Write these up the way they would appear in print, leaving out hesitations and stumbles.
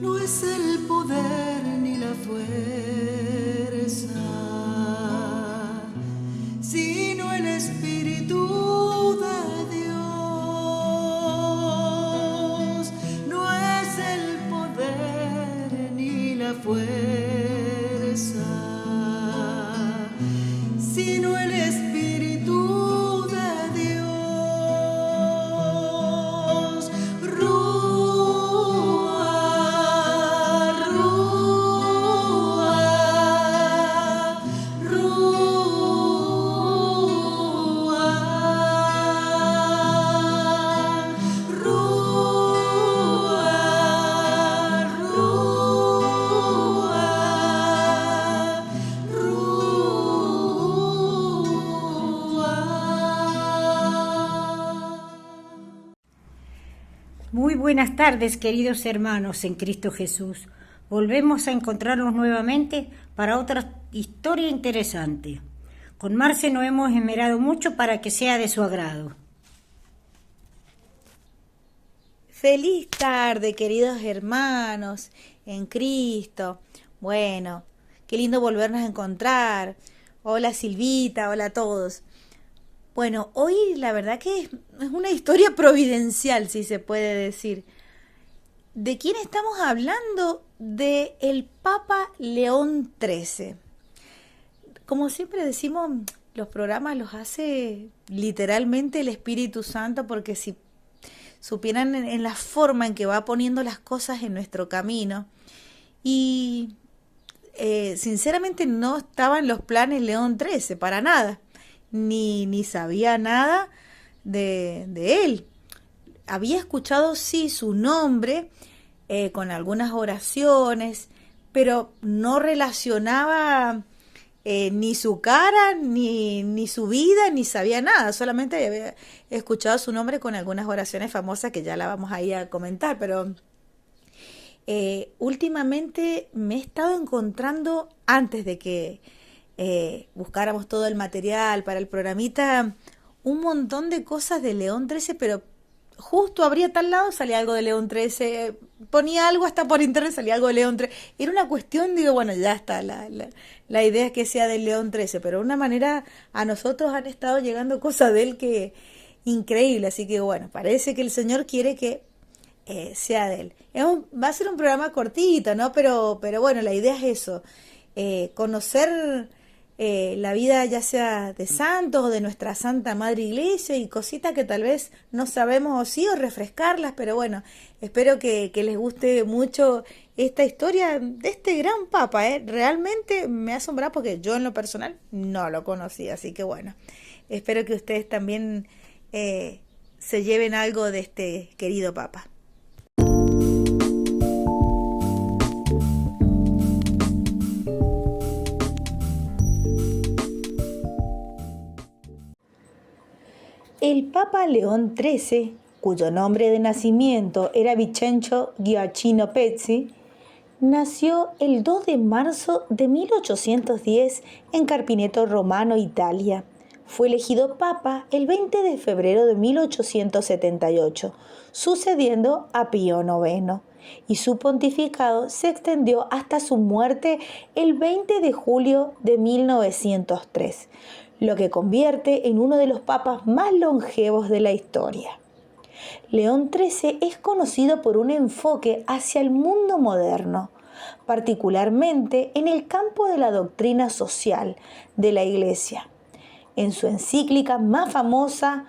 No es el poder ni la fuerza, sino el Espíritu de Dios. No es el poder ni la fuerza, sino el Espíritu de Dios. Muy buenas tardes, queridos hermanos en Cristo Jesús. Volvemos a encontrarnos nuevamente para otra historia interesante. Con Marce nos hemos esmerado mucho para que sea de su agrado. Feliz tarde, queridos hermanos en Cristo. Bueno, qué lindo volvernos a encontrar. Hola Silvita, hola a todos. Bueno, hoy la verdad que es una historia providencial, si se puede decir. ¿De quién estamos hablando? De el Papa León XIII. Como siempre decimos, los programas los hace literalmente el Espíritu Santo, porque si supieran en la forma en que va poniendo las cosas en nuestro camino. Y sinceramente no estaban los planes León XIII, para nada. Ni sabía nada de él. Había escuchado, sí, su nombre con algunas oraciones, pero no relacionaba ni su cara, ni su vida, ni sabía nada. Solamente había escuchado su nombre con algunas oraciones famosas que ya la vamos a ir a comentar, pero últimamente me he estado encontrando, antes de que buscáramos todo el material para el programita, un montón de cosas de León XIII, pero justo abría tal lado, salía algo de León XIII, ponía algo hasta por internet, salía algo de León XIII. Era una cuestión, digo, bueno, ya está, la idea es que sea de León XIII, pero de una manera a nosotros han estado llegando cosas de él que increíble, así que bueno, parece que el Señor quiere que sea de él. Va a ser un programa cortito, ¿no? Pero bueno, la idea es eso, conocer la vida ya sea de santos o de nuestra Santa Madre Iglesia, y cositas que tal vez no sabemos o sí, o refrescarlas, pero bueno, espero que les guste mucho esta historia de este gran Papa. Realmente me ha asombrado porque yo en lo personal no lo conocía, así que bueno, espero que ustedes también se lleven algo de este querido Papa. El Papa León XIII, cuyo nombre de nacimiento era Vincenzo Gioacchino Pezzi, nació el 2 de marzo de 1810 en Carpineto Romano, Italia. Fue elegido Papa el 20 de febrero de 1878, sucediendo a Pío IX, y su pontificado se extendió hasta su muerte el 20 de julio de 1903, lo que convierte en uno de los papas más longevos de la historia. León XIII es conocido por un enfoque hacia el mundo moderno, particularmente en el campo de la doctrina social de la Iglesia. En su encíclica más famosa,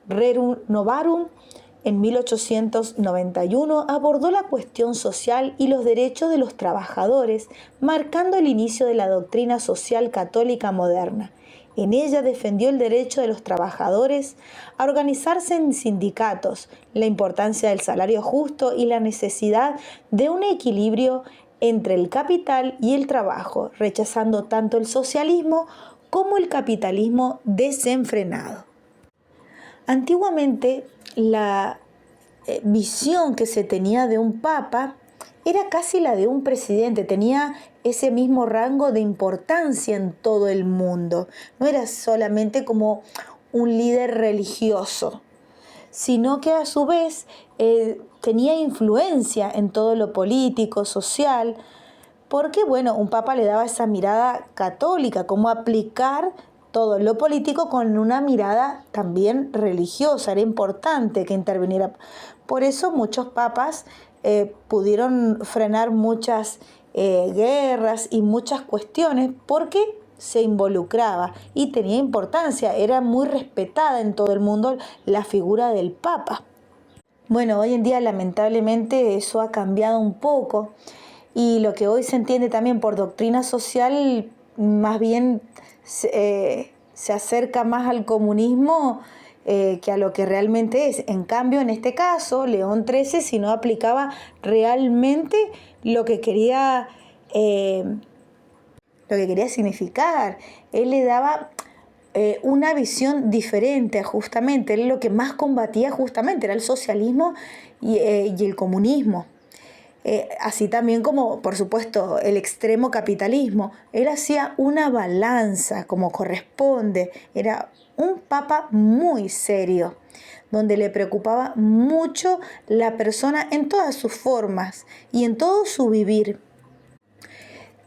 Rerum Novarum, en 1891 abordó la cuestión social y los derechos de los trabajadores, marcando el inicio de la doctrina social católica moderna. En ella defendió el derecho de los trabajadores a organizarse en sindicatos, la importancia del salario justo y la necesidad de un equilibrio entre el capital y el trabajo, rechazando tanto el socialismo como el capitalismo desenfrenado. Antiguamente, la visión que se tenía de un papa era casi la de un presidente, tenía ese mismo rango de importancia en todo el mundo. No era solamente como un líder religioso, sino que a su vez tenía influencia en todo lo político, social, porque, bueno, un papa le daba esa mirada católica, cómo aplicar todo lo político con una mirada también religiosa. Era importante que interviniera. Por eso muchos papas pudieron frenar muchas guerras y muchas cuestiones, porque se involucraba y tenía importancia. Era muy respetada en todo el mundo la figura del papa. Bueno, hoy en día lamentablemente eso ha cambiado un poco. Y lo que hoy se entiende también por doctrina social, más bien se acerca más al comunismo que a lo que realmente es. En cambio, en este caso, León XIII, si no aplicaba realmente lo que quería significar. Él le daba una visión diferente, justamente. Él lo que más combatía justamente era el socialismo y el comunismo. Así también como, por supuesto, el extremo capitalismo. Él hacía una balanza como corresponde. Era un papa muy serio, donde le preocupaba mucho la persona en todas sus formas y en todo su vivir.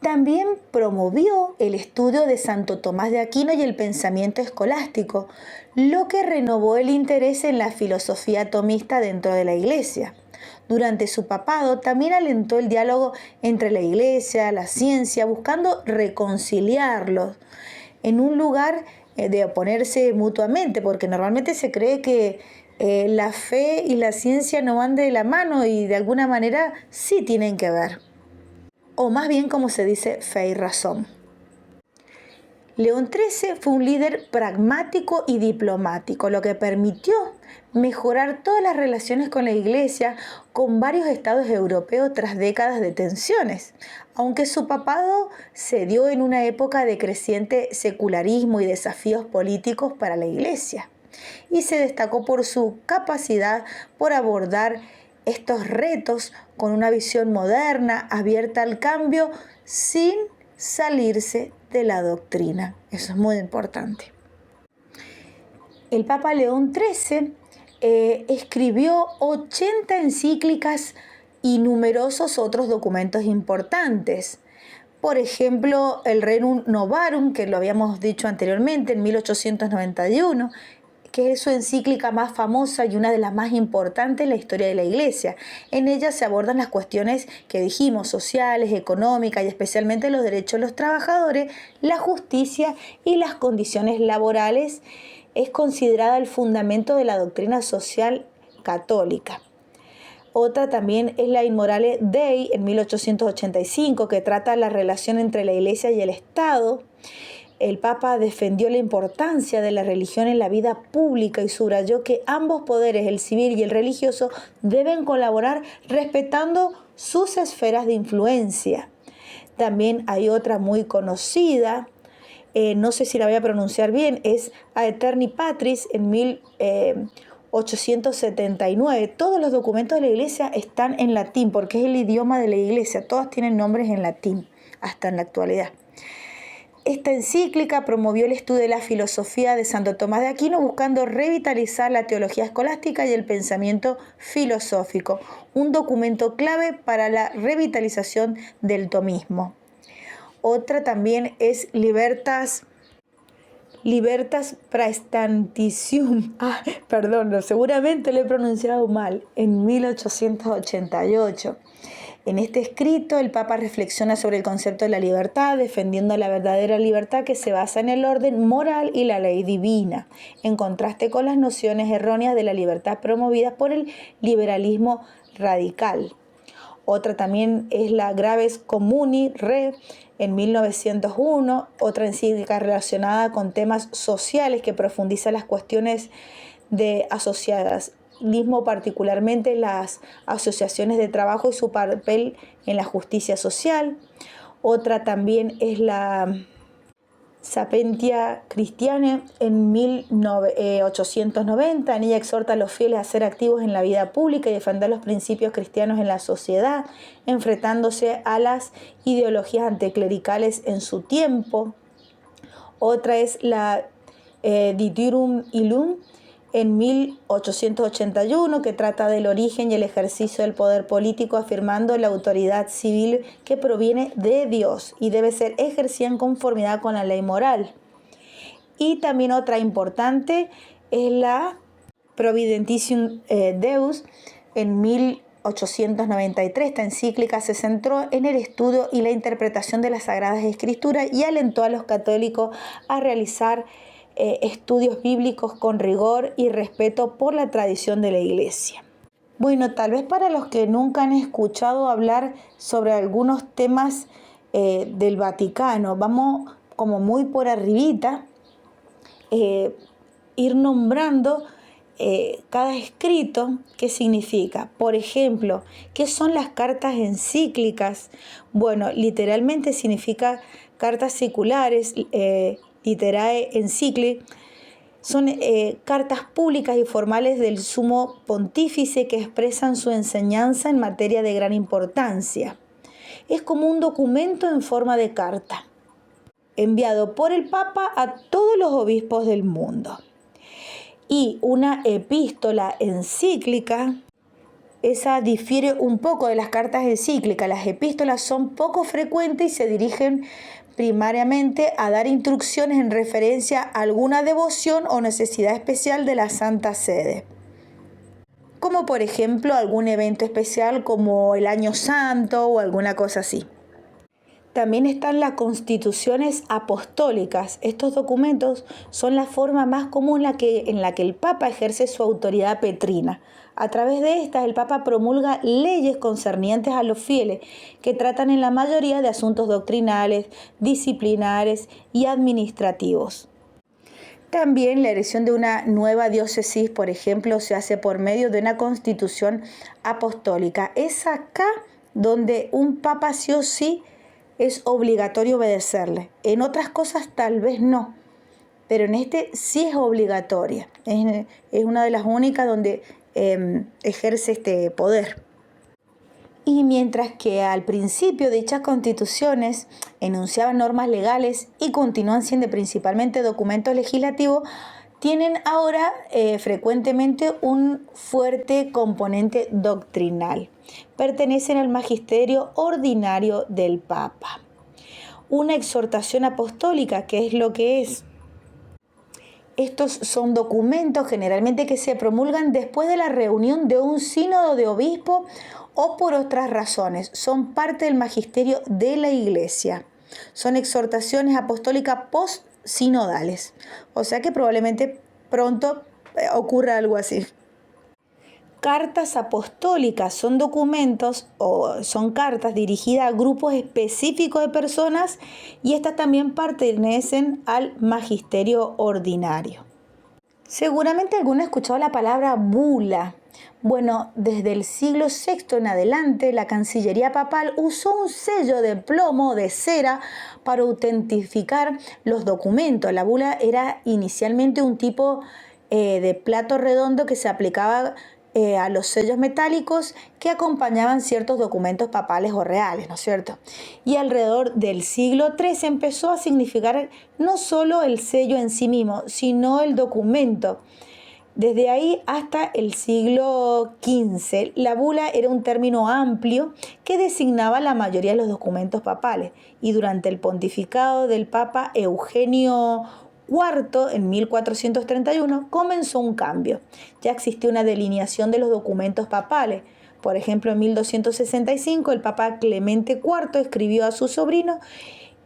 También promovió el estudio de Santo Tomás de Aquino y el pensamiento escolástico, lo que renovó el interés en la filosofía tomista dentro de la Iglesia. Durante su papado también alentó el diálogo entre la Iglesia, la ciencia, buscando reconciliarlos en un lugar de oponerse mutuamente, porque normalmente se cree que la fe y la ciencia no van de la mano y de alguna manera sí tienen que ver. O más bien, como se dice, fe y razón. León XIII fue un líder pragmático y diplomático, lo que permitió mejorar todas las relaciones con la Iglesia con varios estados europeos tras décadas de tensiones. Aunque su papado se dio en una época de creciente secularismo y desafíos políticos para la Iglesia, y se destacó por su capacidad por abordar estos retos con una visión moderna, abierta al cambio, sin salirse de la doctrina. Eso es muy importante. El Papa León XIII escribió 80 encíclicas y numerosos otros documentos importantes. Por ejemplo, el Rerum Novarum, que lo habíamos dicho anteriormente, en 1891, que es su encíclica más famosa y una de las más importantes en la historia de la Iglesia. En ella se abordan las cuestiones que dijimos, sociales, económicas y especialmente los derechos de los trabajadores, la justicia y las condiciones laborales. Es considerada el fundamento de la doctrina social católica. Otra también es la Immorale Dei, en 1885, que trata la relación entre la Iglesia y el Estado. El Papa defendió la importancia de la religión en la vida pública y subrayó que ambos poderes, el civil y el religioso, deben colaborar respetando sus esferas de influencia. También hay otra muy conocida, no sé si la voy a pronunciar bien, es Aeterni Patris, en 1879. Todos los documentos de la Iglesia están en latín porque es el idioma de la Iglesia. Todos tienen nombres en latín hasta en la actualidad. Esta encíclica promovió el estudio de la filosofía de Santo Tomás de Aquino, buscando revitalizar la teología escolástica y el pensamiento filosófico, un documento clave para la revitalización del tomismo. Otra también es Libertas Praestantitium, seguramente lo he pronunciado mal, en 1888. En este escrito, el Papa reflexiona sobre el concepto de la libertad, defendiendo la verdadera libertad que se basa en el orden moral y la ley divina, en contraste con las nociones erróneas de la libertad promovidas por el liberalismo radical. Otra también es la Graves Communi Re, en 1901, otra encíclica relacionada con temas sociales que profundiza las cuestiones asociadas, particularmente las asociaciones de trabajo y su papel en la justicia social. Otra también es la Sapientia Christiane, en 1890. En ella exhorta a los fieles a ser activos en la vida pública y defender los principios cristianos en la sociedad, enfrentándose a las ideologías anticlericales en su tiempo. Otra es la Diturum Illum, en 1881, que trata del origen y el ejercicio del poder político, afirmando la autoridad civil que proviene de Dios y debe ser ejercida en conformidad con la ley moral. Y también otra importante es la Providentium Deus en 1893. Esta encíclica se centró en el estudio y la interpretación de las Sagradas Escrituras y alentó a los católicos a realizar estudios bíblicos con rigor y respeto por la tradición de la Iglesia. Bueno, tal vez para los que nunca han escuchado hablar sobre algunos temas del Vaticano, vamos como muy por arribita, ir nombrando cada escrito, qué significa. Por ejemplo, ¿qué son las cartas encíclicas? Bueno, literalmente significa cartas seculares, literae encycli, son cartas públicas y formales del sumo pontífice que expresan su enseñanza en materia de gran importancia. Es como un documento en forma de carta, enviado por el Papa a todos los obispos del mundo. Y una epístola encíclica, esa difiere un poco de las cartas encíclicas. Las epístolas son poco frecuentes y se dirigen primariamente a dar instrucciones en referencia a alguna devoción o necesidad especial de la Santa Sede, como por ejemplo algún evento especial como el Año Santo o alguna cosa así. También están las constituciones apostólicas. Estos documentos son la forma más común en la que el Papa ejerce su autoridad petrina. A través de estas, el Papa promulga leyes concernientes a los fieles que tratan en la mayoría de asuntos doctrinales, disciplinares y administrativos. También la elección de una nueva diócesis, por ejemplo, se hace por medio de una constitución apostólica. Es acá donde un Papa sí o sí es obligatorio obedecerle. En otras cosas tal vez no, pero en este sí es obligatoria. Es una de las únicas donde ejerce este poder. Y mientras que al principio dichas constituciones enunciaban normas legales y continúan siendo principalmente documentos legislativos, tienen ahora frecuentemente un fuerte componente doctrinal. Pertenecen al magisterio ordinario del Papa. Una exhortación apostólica, ¿qué es lo que es? Estos son documentos generalmente que se promulgan después de la reunión de un sínodo de obispos o por otras razones. Son parte del magisterio de la Iglesia. Son exhortaciones apostólicas post-sinodales. O sea que probablemente pronto ocurra algo así. Cartas apostólicas son documentos o son cartas dirigidas a grupos específicos de personas y estas también pertenecen al magisterio ordinario. Seguramente alguno ha escuchado la palabra bula. Bueno, desde el siglo VI en adelante, la Cancillería Papal usó un sello de plomo o de cera para autentificar los documentos. La bula era inicialmente un tipo de plato redondo que se aplicaba a los sellos metálicos que acompañaban ciertos documentos papales o reales, ¿no es cierto? Y alrededor del siglo III empezó a significar no solo el sello en sí mismo, sino el documento. Desde ahí hasta el siglo XV, la bula era un término amplio que designaba la mayoría de los documentos papales. Y durante el pontificado del Papa Eugenio IV, en 1431, comenzó un cambio. Ya existía una delineación de los documentos papales. Por ejemplo, en 1265, el Papa Clemente IV escribió a su sobrino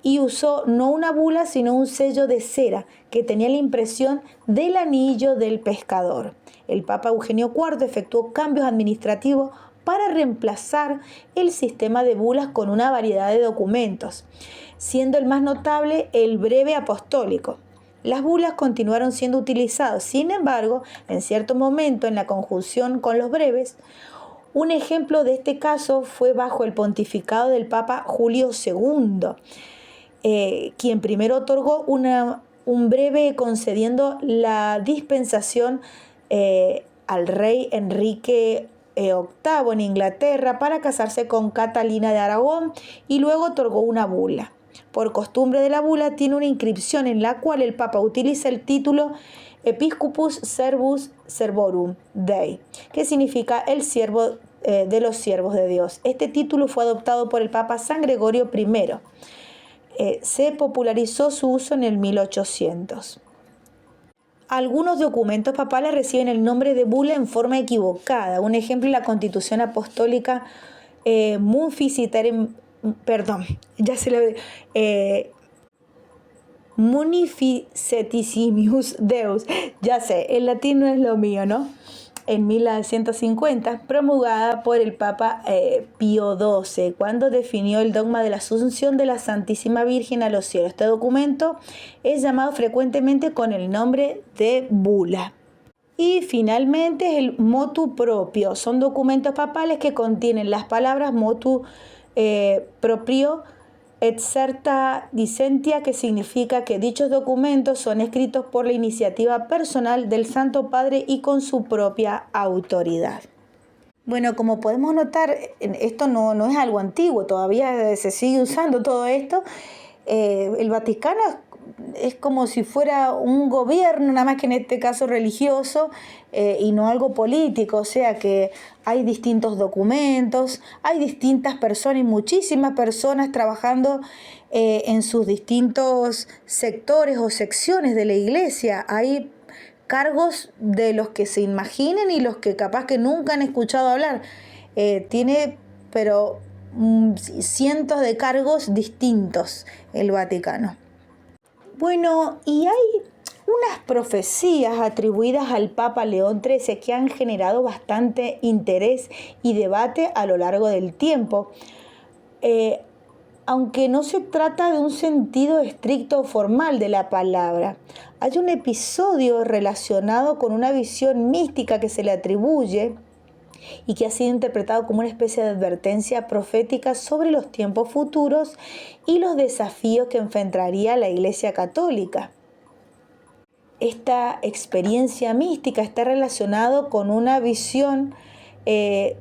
y usó no una bula, sino un sello de cera que tenía la impresión del anillo del pescador. El Papa Eugenio IV efectuó cambios administrativos para reemplazar el sistema de bulas con una variedad de documentos, siendo el más notable el breve apostólico. Las bulas continuaron siendo utilizadas, sin embargo, en cierto momento en la conjunción con los breves. Un ejemplo de este caso fue bajo el pontificado del Papa Julio II, quien primero otorgó un breve concediendo la dispensación al rey Enrique VIII en Inglaterra para casarse con Catalina de Aragón y luego otorgó una bula. Por costumbre de la bula tiene una inscripción en la cual el Papa utiliza el título Episcopus Servus Servorum Dei, que significa el siervo de los siervos de Dios. Este título fue adoptado por el Papa San Gregorio I. Se popularizó su uso en el 1800. Algunos documentos papales reciben el nombre de bula en forma equivocada. Un ejemplo es la Constitución Apostólica Munificetissimius Deus. Ya sé, el latín no es lo mío, ¿no? En 1950, promulgada por el Papa Pío XII, cuando definió el dogma de la Asunción de la Santísima Virgen a los cielos. Este documento es llamado frecuentemente con el nombre de bula. Y finalmente el motu proprio. Son documentos papales que contienen las palabras motu proprio et certa dicentia, que significa que dichos documentos son escritos por la iniciativa personal del Santo Padre y con su propia autoridad. Bueno, como podemos notar, esto no es algo antiguo, todavía se sigue usando todo esto. El Vaticano es como si fuera un gobierno, nada más que en este caso religioso, y no algo político, o sea que hay distintos documentos, hay distintas personas y muchísimas personas trabajando en sus distintos sectores o secciones de la iglesia. Hay cargos de los que se imaginen y los que capaz que nunca han escuchado hablar. Tiene, pero cientos de cargos distintos el Vaticano. Bueno, y hay unas profecías atribuidas al Papa León XIII que han generado bastante interés y debate a lo largo del tiempo. Aunque no se trata de un sentido estricto o formal de la palabra, hay un episodio relacionado con una visión mística que se le atribuye y que ha sido interpretado como una especie de advertencia profética sobre los tiempos futuros y los desafíos que enfrentaría la Iglesia Católica. Esta experiencia mística está relacionada con una visión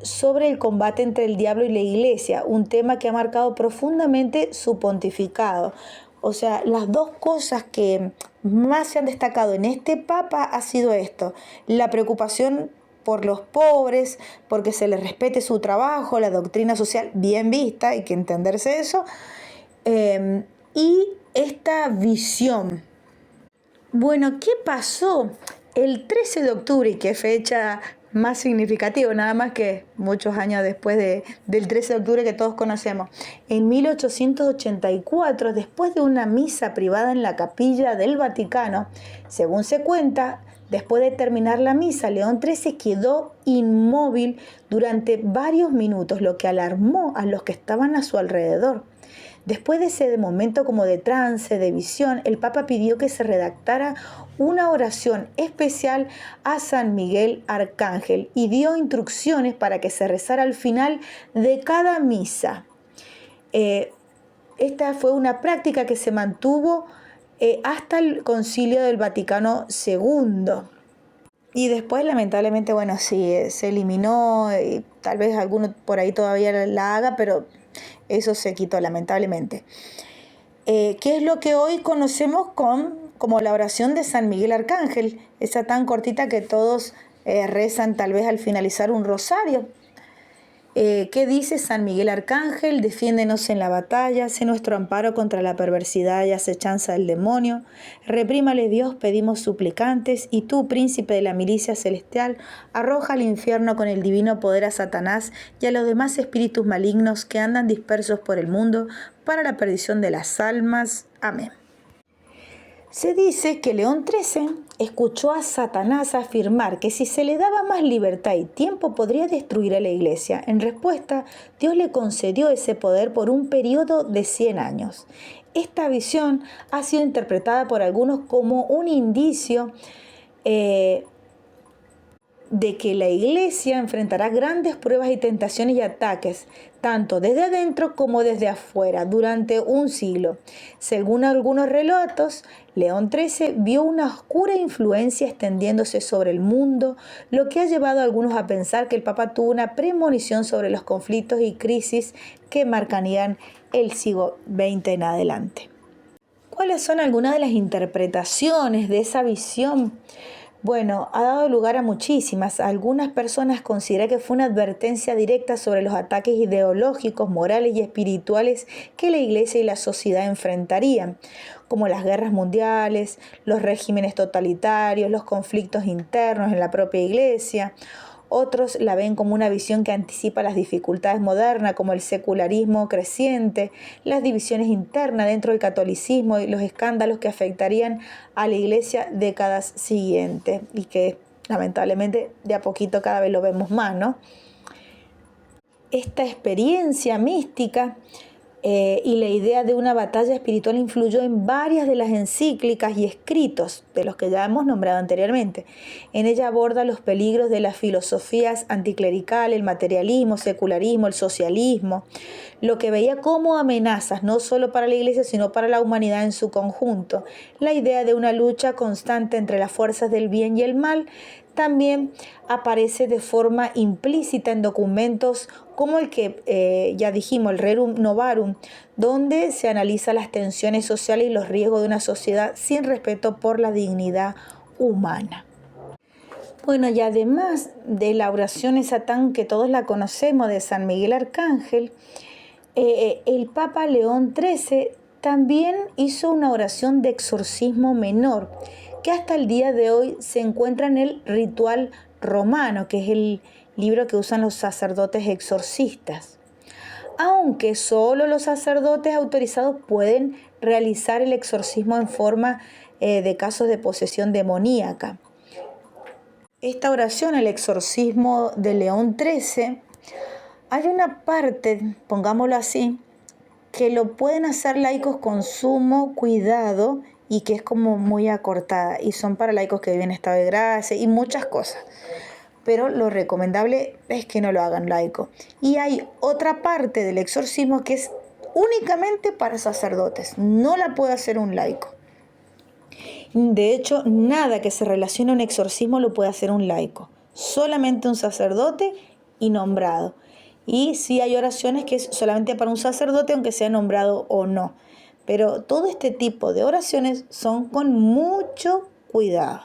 sobre el combate entre el diablo y la Iglesia, un tema que ha marcado profundamente su pontificado. O sea, las dos cosas que más se han destacado en este Papa ha sido esto: la preocupación por los pobres, porque se les respete su trabajo, la doctrina social bien vista, hay que entenderse eso, y esta visión. Bueno, ¿qué pasó el 13 de octubre, y qué fecha más significativa, nada más que muchos años después del 13 de octubre que todos conocemos? En 1884, después de una misa privada en la capilla del Vaticano, según se cuenta, después de terminar la misa, León XIII quedó inmóvil durante varios minutos, lo que alarmó a los que estaban a su alrededor. Después de ese momento como de trance, de visión, el Papa pidió que se redactara una oración especial a San Miguel Arcángel y dio instrucciones para que se rezara al final de cada misa. Esta fue una práctica que se mantuvo hasta el Concilio del Vaticano II. Y después, lamentablemente, bueno, sí, se eliminó, y tal vez alguno por ahí todavía la haga, pero eso se quitó lamentablemente. ¿Qué es lo que hoy conocemos como la oración de San Miguel Arcángel? Esa tan cortita que todos rezan tal vez al finalizar un rosario. ¿Qué dice San Miguel Arcángel? Defiéndenos en la batalla, sé nuestro amparo contra la perversidad y acechanza del demonio. Reprímale Dios, pedimos suplicantes, y tú, príncipe de la milicia celestial, arroja al infierno con el divino poder a Satanás y a los demás espíritus malignos que andan dispersos por el mundo para la perdición de las almas. Amén. Se dice que León XIII escuchó a Satanás afirmar que si se le daba más libertad y tiempo podría destruir a la iglesia. En respuesta, Dios le concedió ese poder por un periodo de 100 años. Esta visión ha sido interpretada por algunos como un indicio de que la iglesia enfrentará grandes pruebas y tentaciones y ataques, tanto desde adentro como desde afuera, durante un siglo. Según algunos relatos, León XIII vio una oscura influencia extendiéndose sobre el mundo, lo que ha llevado a algunos a pensar que el Papa tuvo una premonición sobre los conflictos y crisis que marcarían el siglo XX en adelante. ¿Cuáles son algunas de las interpretaciones de esa visión? Bueno, ha dado lugar a muchísimas. Algunas personas consideran que fue una advertencia directa sobre los ataques ideológicos, morales y espirituales que la Iglesia y la sociedad enfrentarían, como las guerras mundiales, los regímenes totalitarios, los conflictos internos en la propia Iglesia. Otros la ven como una visión que anticipa las dificultades modernas, como el secularismo creciente, las divisiones internas dentro del catolicismo y los escándalos que afectarían a la Iglesia décadas siguientes y que lamentablemente de a poquito cada vez lo vemos más, ¿no? Esta experiencia mística y la idea de una batalla espiritual influyó en varias de las encíclicas y escritos de los que ya hemos nombrado anteriormente. En ella aborda los peligros de las filosofías anticlericales, el materialismo, el secularismo, el socialismo, lo que veía como amenazas no solo para la Iglesia sino para la humanidad en su conjunto. La idea de una lucha constante entre las fuerzas del bien y el mal también aparece de forma implícita en documentos como el que ya dijimos, el Rerum Novarum, donde se analizan las tensiones sociales y los riesgos de una sociedad sin respeto por la dignidad humana. Bueno, y además de la oración esa tan que todos la conocemos de San Miguel Arcángel, el Papa León XIII también hizo una oración de exorcismo menor, que hasta el día de hoy se encuentra en el Ritual Romano, que es el libro que usan los sacerdotes exorcistas. Aunque solo los sacerdotes autorizados pueden realizar el exorcismo en forma de casos de posesión demoníaca. Esta oración, el exorcismo de León XIII, hay una parte, pongámoslo así, que lo pueden hacer laicos con sumo cuidado y que es como muy acortada, y son para laicos que viven en estado de gracia y muchas cosas. Pero lo recomendable es que no lo hagan laicos. Y hay otra parte del exorcismo que es únicamente para sacerdotes, no la puede hacer un laico. De hecho, nada que se relacione a un exorcismo lo puede hacer un laico, solamente un sacerdote y nombrado. Y sí hay oraciones que es solamente para un sacerdote, aunque sea nombrado o no. Pero todo este tipo de oraciones son con mucho cuidado.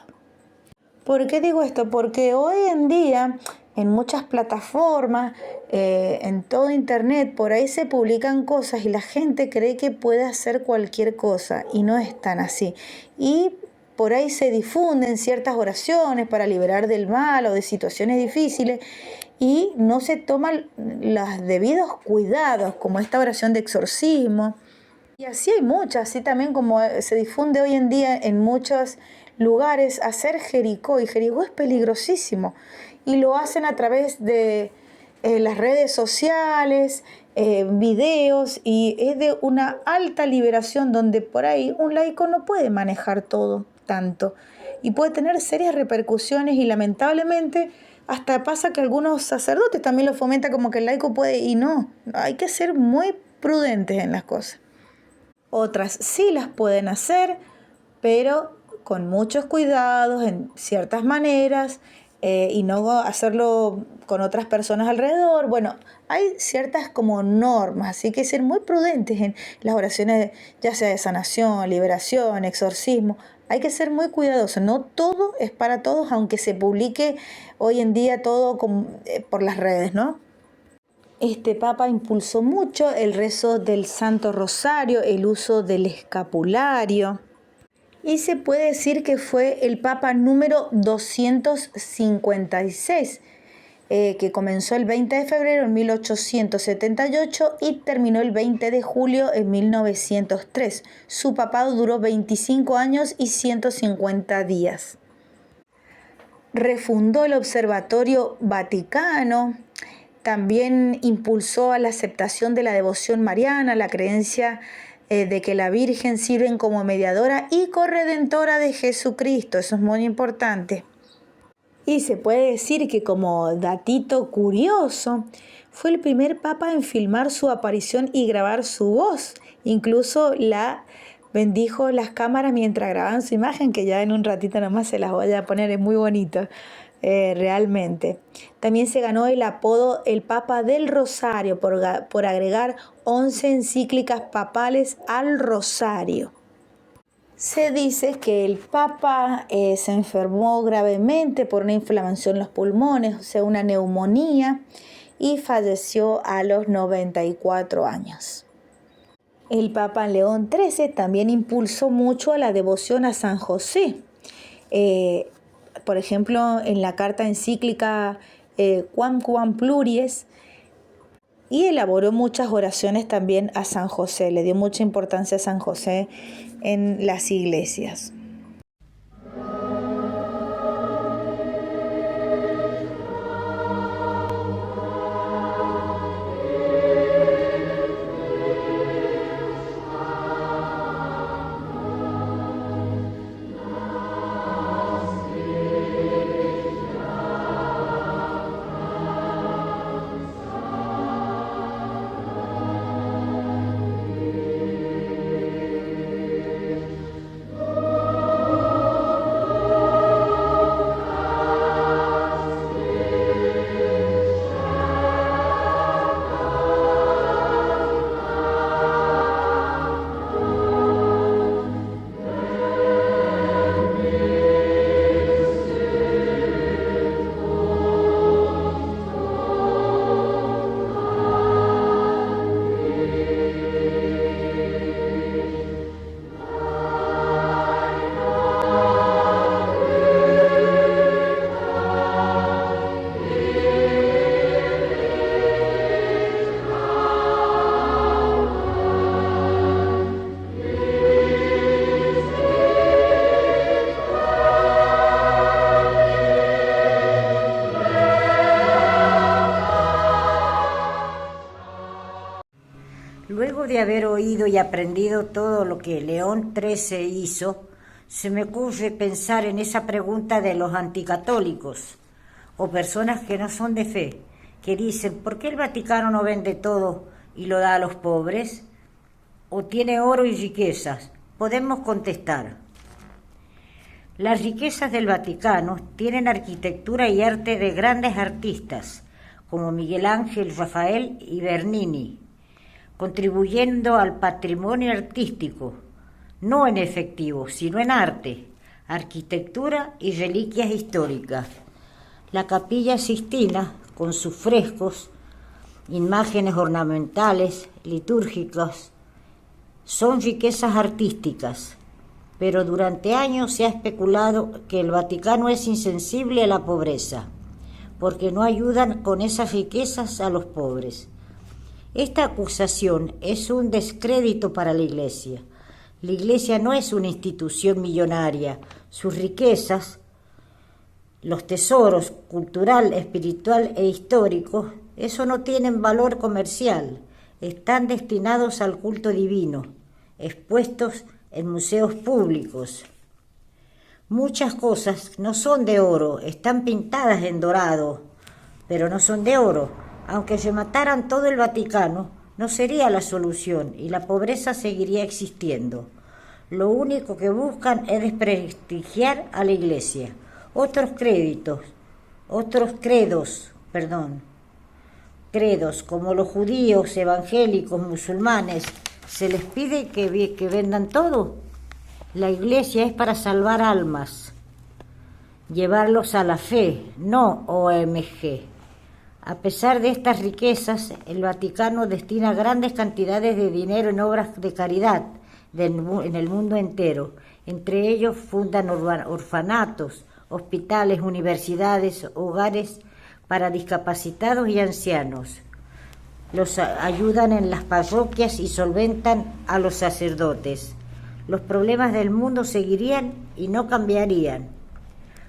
¿Por qué digo esto? Porque hoy en día en muchas plataformas, en todo internet, por ahí se publican cosas y la gente cree que puede hacer cualquier cosa y no es tan así. Y por ahí se difunden ciertas oraciones para liberar del mal o de situaciones difíciles y no se toman los debidos cuidados, como esta oración de exorcismo. Y así hay muchas, así también como se difunde hoy en día en muchos lugares hacer Jericó, y Jericó es peligrosísimo, y lo hacen a través de las redes sociales, videos, y es de una alta liberación donde por ahí un laico no puede manejar todo tanto, y puede tener serias repercusiones, y lamentablemente hasta pasa que algunos sacerdotes también lo fomentan como que el laico puede, y no, hay que ser muy prudentes en las cosas. Otras sí las pueden hacer, pero con muchos cuidados, en ciertas maneras, y no hacerlo con otras personas alrededor. Bueno, hay ciertas como normas, así que ser muy prudentes en las oraciones, ya sea de sanación, liberación, exorcismo. Hay que ser muy cuidadosos, no todo es para todos, aunque se publique hoy en día todo por las redes, ¿no? Este Papa impulsó mucho el rezo del Santo Rosario, el uso del escapulario, y se puede decir que fue el Papa número 256, que comenzó el 20 de febrero de 1878 y terminó el 20 de julio de 1903. Su papado duró 25 años y 150 días. Refundó el Observatorio Vaticano. También impulsó a la aceptación de la devoción mariana, la creencia de que la Virgen sirve como mediadora y corredentora de Jesucristo. Eso es muy importante. Y se puede decir que, como datito curioso, fue el primer papa en filmar su aparición y grabar su voz. Incluso bendijo las cámaras mientras grababan su imagen, que ya en un ratito nomás se las voy a poner, es muy bonito. Realmente. También se ganó el apodo el Papa del Rosario por agregar 11 encíclicas papales al Rosario. Se dice que el Papa se enfermó gravemente por una inflamación en los pulmones, o sea, una neumonía, y falleció a los 94 años. El Papa León XIII también impulsó mucho a la devoción a San José. Por ejemplo, en la carta encíclica Quam Pluries, y elaboró muchas oraciones también a San José, le dio mucha importancia a San José en las iglesias. Luego de haber oído y aprendido todo lo que León XIII hizo, se me ocurre pensar en esa pregunta de los anticatólicos o personas que no son de fe, que dicen, ¿por qué el Vaticano no vende todo y lo da a los pobres? ¿O tiene oro y riquezas? Podemos contestar. Las riquezas del Vaticano tienen arquitectura y arte de grandes artistas, como Miguel Ángel, Rafael y Bernini, contribuyendo al patrimonio artístico, no en efectivo, sino en arte, arquitectura y reliquias históricas. La Capilla Sixtina, con sus frescos, imágenes ornamentales, litúrgicas, son riquezas artísticas, pero durante años se ha especulado que el Vaticano es insensible a la pobreza, porque no ayudan con esas riquezas a los pobres. Esta acusación es un descrédito para la Iglesia. La Iglesia no es una institución millonaria. Sus riquezas, los tesoros cultural, espiritual e históricos, eso no tienen valor comercial. Están destinados al culto divino, expuestos en museos públicos. Muchas cosas no son de oro, están pintadas en dorado, pero no son de oro. Aunque remataran todo el Vaticano, no sería la solución y la pobreza seguiría existiendo. Lo único que buscan es desprestigiar a la Iglesia. Otros credos, como los judíos, evangélicos, musulmanes, ¿se les pide que vendan todo? La Iglesia es para salvar almas, llevarlos a la fe, no OMG. A pesar de estas riquezas, el Vaticano destina grandes cantidades de dinero en obras de caridad en el mundo entero. Entre ellos fundan orfanatos, hospitales, universidades, hogares para discapacitados y ancianos. Los ayudan en las parroquias y solventan a los sacerdotes. Los problemas del mundo seguirían y no cambiarían.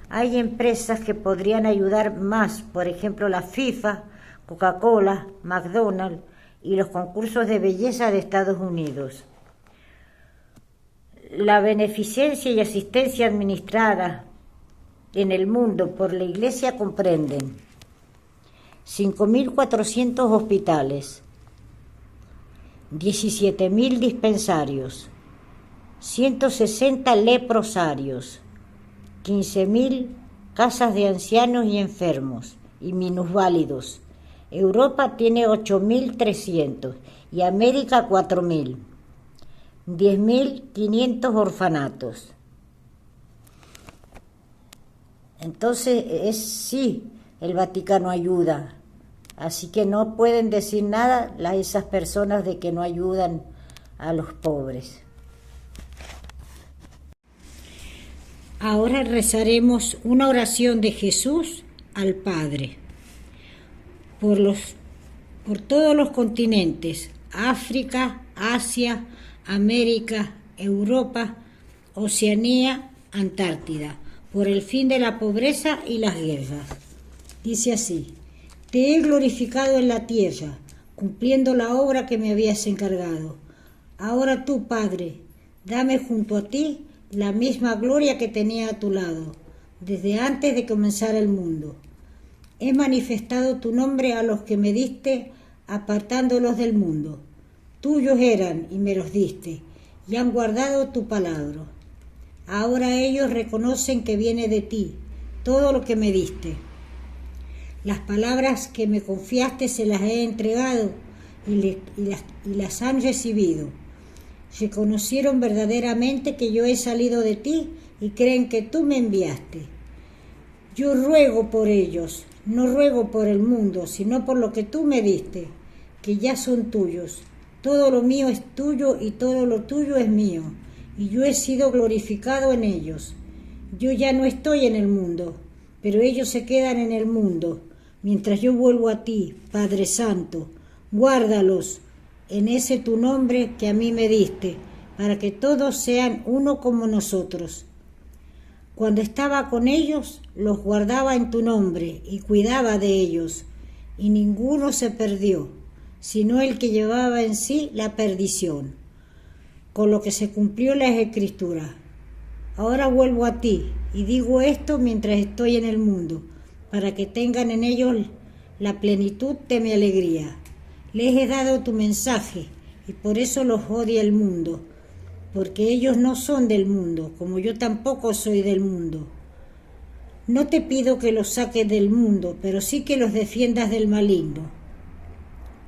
Hay empresas que podrían ayudar más, por ejemplo la FIFA, Coca-Cola, McDonald's y los concursos de belleza de Estados Unidos. La beneficencia y asistencia administrada en el mundo por la Iglesia comprenden 5.400 hospitales, 17.000 dispensarios, 160 leprosarios, 15.000 casas de ancianos y enfermos y minusválidos. Europa tiene 8.300 y América 4.000. 10.500 orfanatos. Entonces, sí, el Vaticano ayuda. Así que no pueden decir nada esas personas de que no ayudan a los pobres. Ahora rezaremos una oración de Jesús al Padre por todos los continentes: África, Asia, América, Europa, Oceanía, Antártida, por el fin de la pobreza y las guerras. Dice así: te he glorificado en la tierra, cumpliendo la obra que me habías encargado. Ahora tú, Padre, dame junto a ti la misma gloria que tenía a tu lado, desde antes de comenzar el mundo. He manifestado tu nombre a los que me diste, apartándolos del mundo. Tuyos eran y me los diste, y han guardado tu palabra. Ahora ellos reconocen que viene de ti todo lo que me diste. Las palabras que me confiaste se las he entregado y las han recibido. Reconocieron verdaderamente que yo he salido de ti y creen que tú me enviaste. Yo ruego por ellos, no ruego por el mundo, sino por lo que tú me diste, que ya son tuyos. Todo lo mío es tuyo y todo lo tuyo es mío, y yo he sido glorificado en ellos. Yo ya no estoy en el mundo, pero ellos se quedan en el mundo. Mientras yo vuelvo a ti, Padre Santo, guárdalos en ese tu nombre que a mí me diste, para que todos sean uno como nosotros. Cuando estaba con ellos, los guardaba en tu nombre y cuidaba de ellos, y ninguno se perdió, sino el que llevaba en sí la perdición, con lo que se cumplió la Escritura. Ahora vuelvo a ti, y digo esto mientras estoy en el mundo, para que tengan en ellos la plenitud de mi alegría. Les he dado tu mensaje, y por eso los odia el mundo, porque ellos no son del mundo, como yo tampoco soy del mundo. No te pido que los saques del mundo, pero sí que los defiendas del maligno.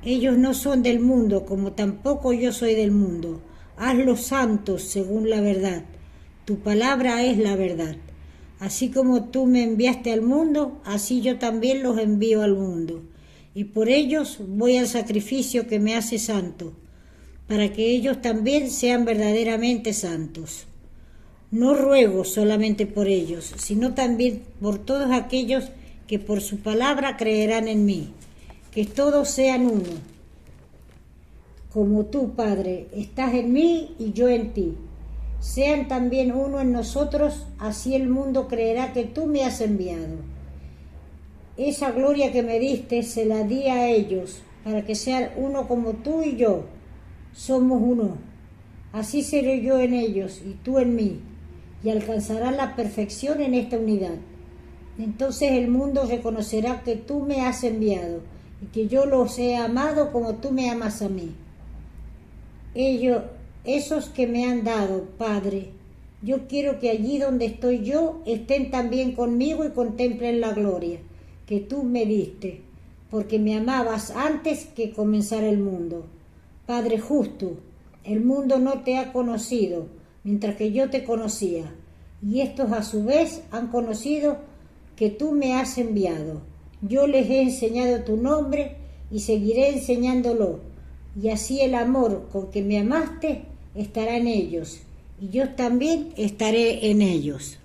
Ellos no son del mundo, como tampoco yo soy del mundo. Hazlos santos según la verdad. Tu palabra es la verdad. Así como tú me enviaste al mundo, así yo también los envío al mundo. Y por ellos voy al sacrificio que me hace santo, para que ellos también sean verdaderamente santos. No ruego solamente por ellos, sino también por todos aquellos que por su palabra creerán en mí, que todos sean uno. Como tú, Padre, estás en mí y yo en ti. Sean también uno en nosotros, así el mundo creerá que tú me has enviado. Esa gloria que me diste se la di a ellos, para que sean uno como tú y yo. Somos uno. Así seré yo en ellos y tú en mí, y alcanzarán la perfección en esta unidad. Entonces el mundo reconocerá que tú me has enviado y que yo los he amado como tú me amas a mí. Esos que me han dado, Padre, yo quiero que allí donde estoy yo estén también conmigo y contemplen la gloria que tú me diste, porque me amabas antes que comenzara el mundo. Padre justo, el mundo no te ha conocido, mientras que yo te conocía, y estos a su vez han conocido que tú me has enviado. Yo les he enseñado tu nombre y seguiré enseñándolo, y así el amor con que me amaste estará en ellos, y yo también estaré en ellos.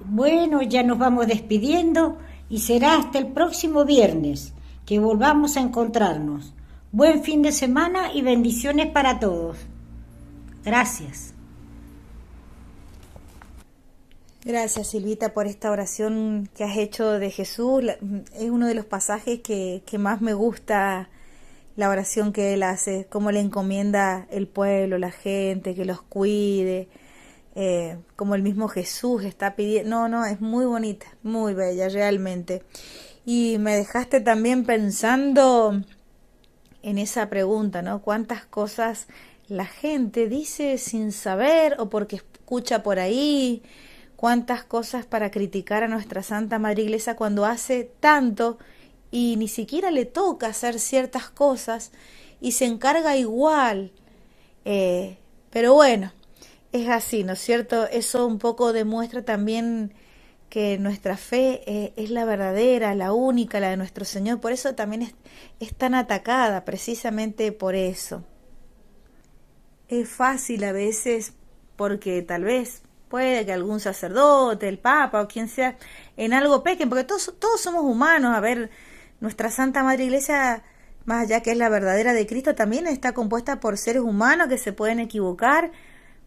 Bueno, ya nos vamos despidiendo y será hasta el próximo viernes que volvamos a encontrarnos. Buen fin de semana y bendiciones para todos. Gracias. Gracias, Silvita, por esta oración que has hecho de Jesús. Es uno de los pasajes que más me gusta, la oración que él hace, cómo le encomienda el pueblo, la gente, que los cuide, como el mismo Jesús está pidiendo. No, es muy bonita, muy bella, realmente. Y me dejaste también pensando en esa pregunta, ¿no? ¿Cuántas cosas la gente dice sin saber o porque escucha por ahí? ¿Cuántas cosas para criticar a nuestra Santa Madre Iglesia cuando hace tanto y ni siquiera le toca hacer ciertas cosas? y se encarga igual. Pero bueno, es así, ¿no es cierto? Eso un poco demuestra también que nuestra fe es la verdadera, la única, la de nuestro Señor. Por eso también es tan atacada, precisamente por eso. Es fácil a veces, porque tal vez puede que algún sacerdote, el Papa o quien sea, en algo pequen, porque todos somos humanos. A ver, nuestra Santa Madre Iglesia, más allá que es la verdadera de Cristo, también está compuesta por seres humanos que se pueden equivocar,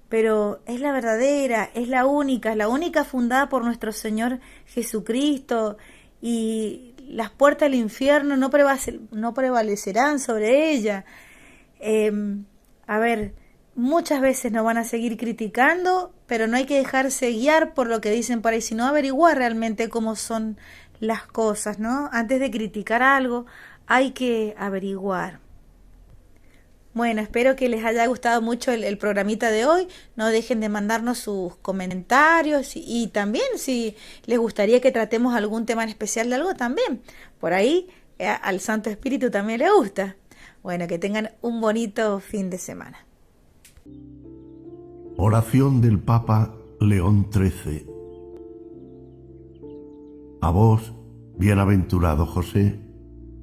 pero es la verdadera, es la única fundada por nuestro Señor Jesucristo, y las puertas del infierno no prevalecerán sobre ella. A ver, muchas veces nos van a seguir criticando, pero no hay que dejarse guiar por lo que dicen por ahí, sino averiguar realmente cómo son las cosas, ¿no? Antes de criticar algo, hay que averiguar. Bueno, espero que les haya gustado mucho el programita de hoy. No dejen de mandarnos sus comentarios y también si les gustaría que tratemos algún tema en especial de algo también. Por ahí al Santo Espíritu también le gusta. Bueno, que tengan un bonito fin de semana. Oración del Papa León XIII. A vos, bienaventurado José,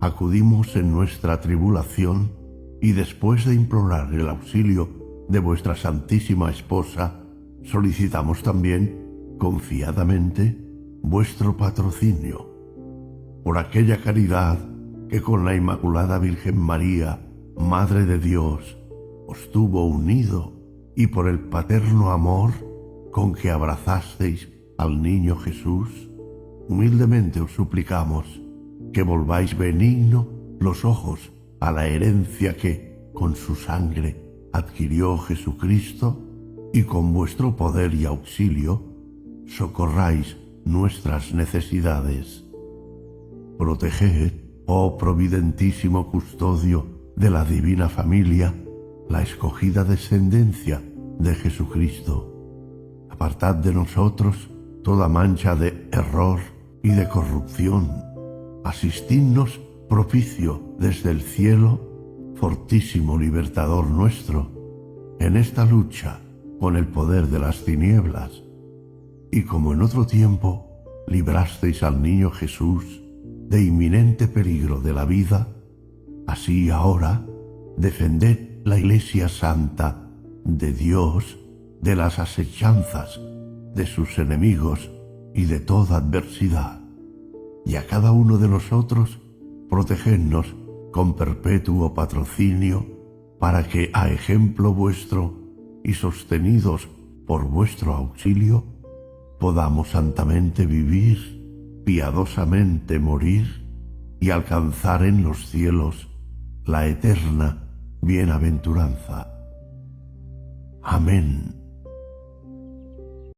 acudimos en nuestra tribulación y después de implorar el auxilio de vuestra Santísima Esposa, solicitamos también, confiadamente, vuestro patrocinio. Por aquella caridad que con la Inmaculada Virgen María, Madre de Dios, os tuvo unido, y por el paterno amor con que abrazasteis al niño Jesús, humildemente os suplicamos que volváis benigno los ojos a la herencia que, con su sangre, adquirió Jesucristo, y con vuestro poder y auxilio, socorráis nuestras necesidades. Proteged, oh providentísimo custodio de la divina familia, la escogida descendencia de Jesucristo. Apartad de nosotros toda mancha de error y de corrupción. Asistidnos propicio desde el cielo, fortísimo libertador nuestro, en esta lucha con el poder de las tinieblas. Y como en otro tiempo librasteis al niño Jesús de inminente peligro de la vida, así ahora defended la Iglesia Santa de Dios de las asechanzas de sus enemigos y de toda adversidad. Y a cada uno de nosotros protegednos con perpetuo patrocinio, para que, a ejemplo vuestro y sostenidos por vuestro auxilio, podamos santamente vivir, piadosamente morir y alcanzar en los cielos la eterna bienaventuranza. Amén.